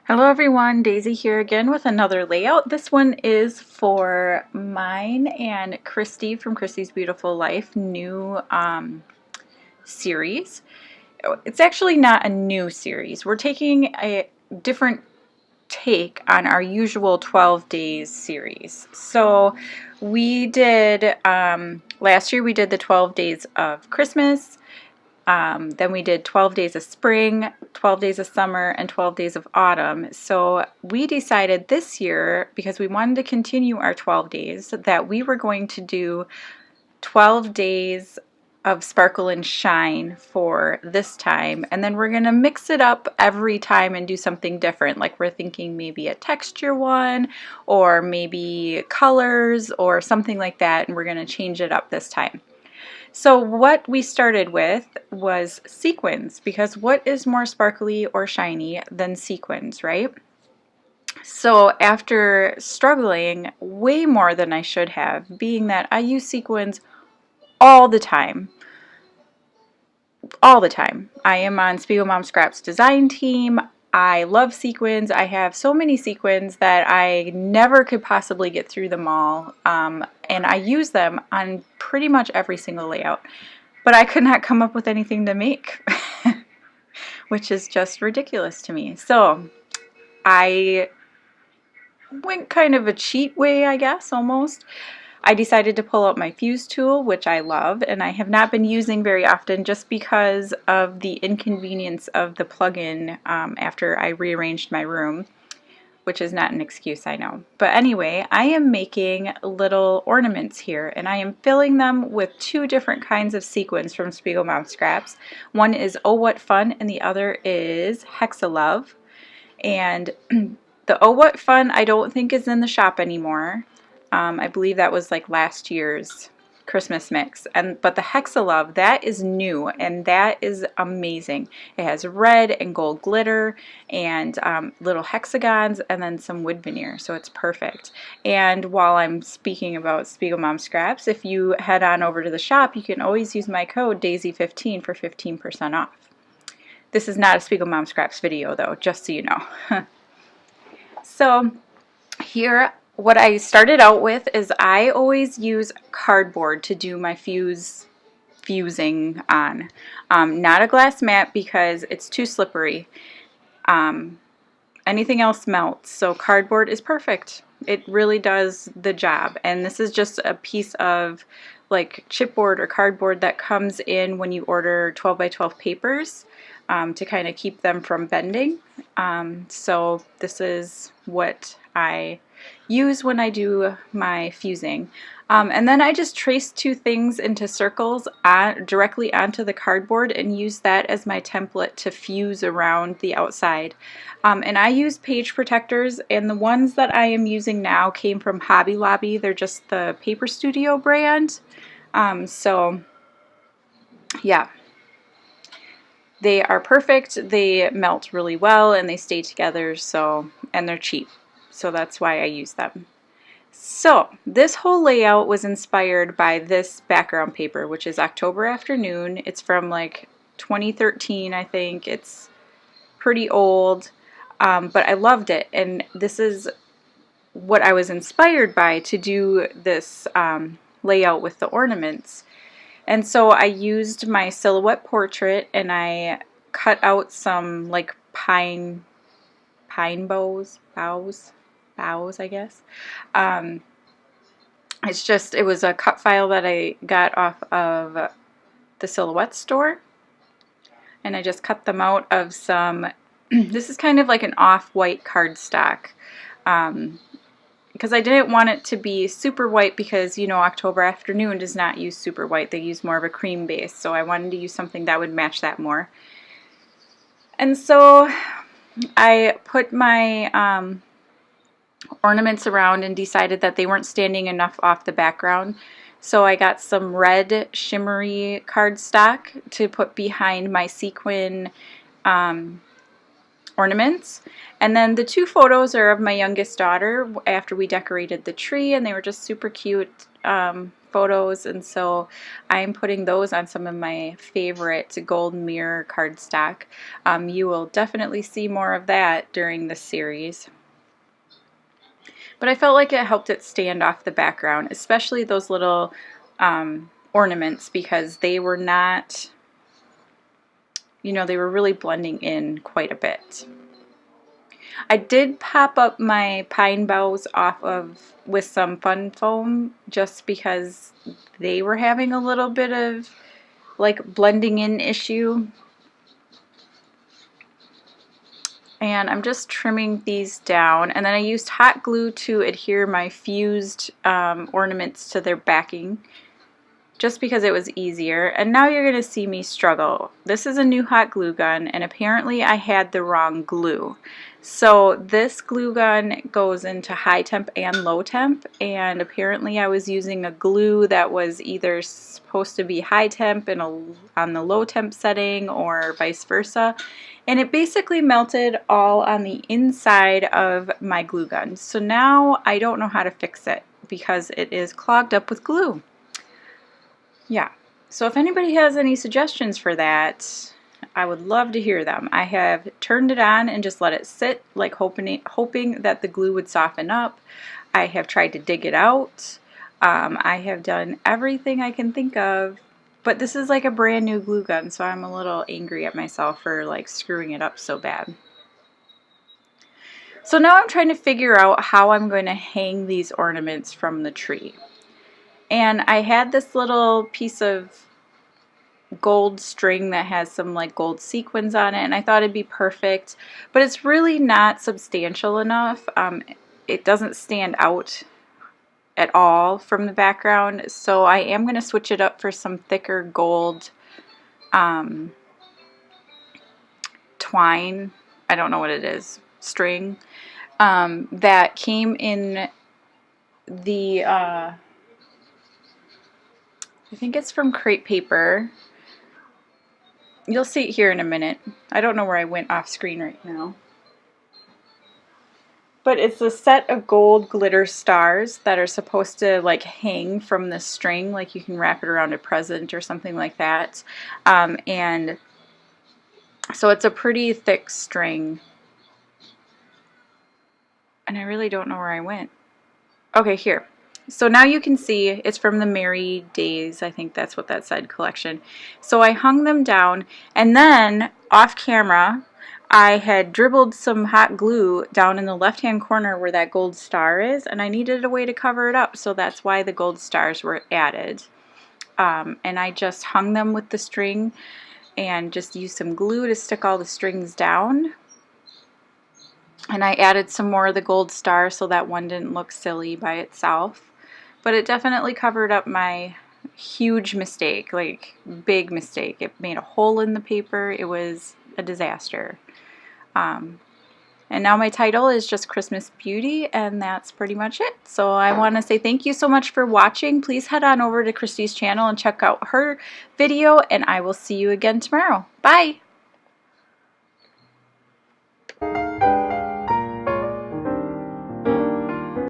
Hello everyone, Daisy here again with another layout. This one is for mine and Christy from Christy's Beautiful Life new series. It's actually not a new series. We're taking a different take on our usual 12 days series. So we did, last year we did the 12 days of Christmas. Then we did 12 days of spring, 12 days of summer, and 12 days of autumn. So we decided this year, because we wanted to continue our 12 days, that we were going to do 12 days of sparkle and shine for this time, and then we're going to mix it up every time and do something different. Like we're thinking maybe a texture one, or maybe colors, or something like that, and we're going to change it up this time. So what we started with was sequins, because what is more sparkly or shiny than sequins, right? So after struggling way more than I should have, being that I use sequins all the time, I am on Spiegel Mom Scraps design team. I love sequins. I have so many sequins that I never could possibly get through them all, and I use them on pretty much every single layout. But I could not come up with anything to make, which is just ridiculous to me. So I went kind of a cheat way, I guess, almost. I decided to pull out my fuse tool, which I love, and I have not been using very often just because of the inconvenience of the plug-in after I rearranged my room, which is not an excuse, I know. But anyway, I am making little ornaments here, and I am filling them with two different kinds of sequins from Spiegel Mom Scraps. One is Oh What Fun, and the other is Hexalove. And the Oh What Fun I don't think is in the shop anymore. I believe that was like last year's Christmas mix, but the Hexalove, that is new, and that is amazing. It has red and gold glitter and little hexagons and then some wood veneer, so it's perfect. And while I'm speaking about Spiegel Mom Scraps, if you head on over to the shop, you can always use my code DAISY15 for 15% off. This is not a Spiegel Mom Scraps video though, just so you know. So here, what I started out with is I always use cardboard to do my fusing on. Not a glass mat because it's too slippery. Anything else melts, so cardboard is perfect. It really does the job. And this is just a piece of like chipboard or cardboard that comes in when you order 12 by 12 papers to kind of keep them from bending. So this is what I use when I do my fusing. And then I just trace two things into circles directly onto the cardboard and use that as my template to fuse around the outside. And I use page protectors, and the ones that I am using now came from Hobby Lobby. They're just the Paper Studio brand. So yeah, they are perfect. They melt really well and they stay together, and they're cheap. So that's why I use them. So this whole layout was inspired by this background paper, which is October Afternoon. It's from like 2013, I think. It's pretty old, but I loved it. And this is what I was inspired by to do this layout with the ornaments. And so I used my silhouette portrait and I cut out some like pine boughs, I guess. It was a cut file that I got off of the Silhouette store, and I just cut them out of some, this is kind of like an off-white cardstock, because I didn't want it to be super white because, you know, October Afternoon does not use super white. They use more of a cream base, so I wanted to use something that would match that more. And so I put my ornaments around and decided that they weren't standing enough off the background. So I got some red shimmery cardstock to put behind my sequin ornaments. And then the two photos are of my youngest daughter after we decorated the tree, and they were just super cute photos, and so I'm putting those on some of my favorite gold mirror cardstock. You will definitely see more of that during this series. But I felt like it helped it stand off the background, especially those little ornaments, because they were not, you know, they were really blending in quite a bit. I did pop up my pine boughs off of with some fun foam just because they were having a little bit of like blending in issue. And I'm just trimming these down, and then I used hot glue to adhere my fused ornaments to their backing just because it was easier. And now you're going to see me struggle. This is a new hot glue gun, and apparently I had the wrong glue. So this glue gun goes into high temp and low temp, and apparently I was using a glue that was either supposed to be high temp and on the low temp setting, or vice versa. And it basically melted all on the inside of my glue gun. So now I don't know how to fix it because it is clogged up with glue. Yeah, so if anybody has any suggestions for that, I would love to hear them. I have turned it on and just let it sit, like hoping that the glue would soften up. I have tried to dig it out. I have done everything I can think of, but this is like a brand new glue gun, so I'm a little angry at myself for like screwing it up so bad. So now I'm trying to figure out how I'm going to hang these ornaments from the tree. And I had this little piece of gold string that has some like gold sequins on it, and I thought it'd be perfect, but it's really not substantial enough. It doesn't stand out at all from the background, so I am going to switch it up for some thicker gold twine, I don't know what it is, string, that came in the I think it's from Crepe Paper. You'll see it here in a minute. I don't know where I went off screen right now. But it's a set of gold glitter stars that are supposed to like hang from the string, like you can wrap it around a present or something like that. And so it's a pretty thick string. And I really don't know where I went. Okay, here. So now you can see it's from the Merry Days, I think that's what that said, collection. So I hung them down, and then off camera I had dribbled some hot glue down in the left hand corner where that gold star is, and I needed a way to cover it up, so that's why the gold stars were added. And I just hung them with the string and just used some glue to stick all the strings down. And I added some more of the gold star so that one didn't look silly by itself. But it definitely covered up my huge mistake, like big mistake. It made a hole in the paper. It was a disaster. And now my title is just Christmas Beauty, and that's pretty much it. So I want to say thank you so much for watching. Please head on over to Christy's channel and check out her video, and I will see you again tomorrow. Bye!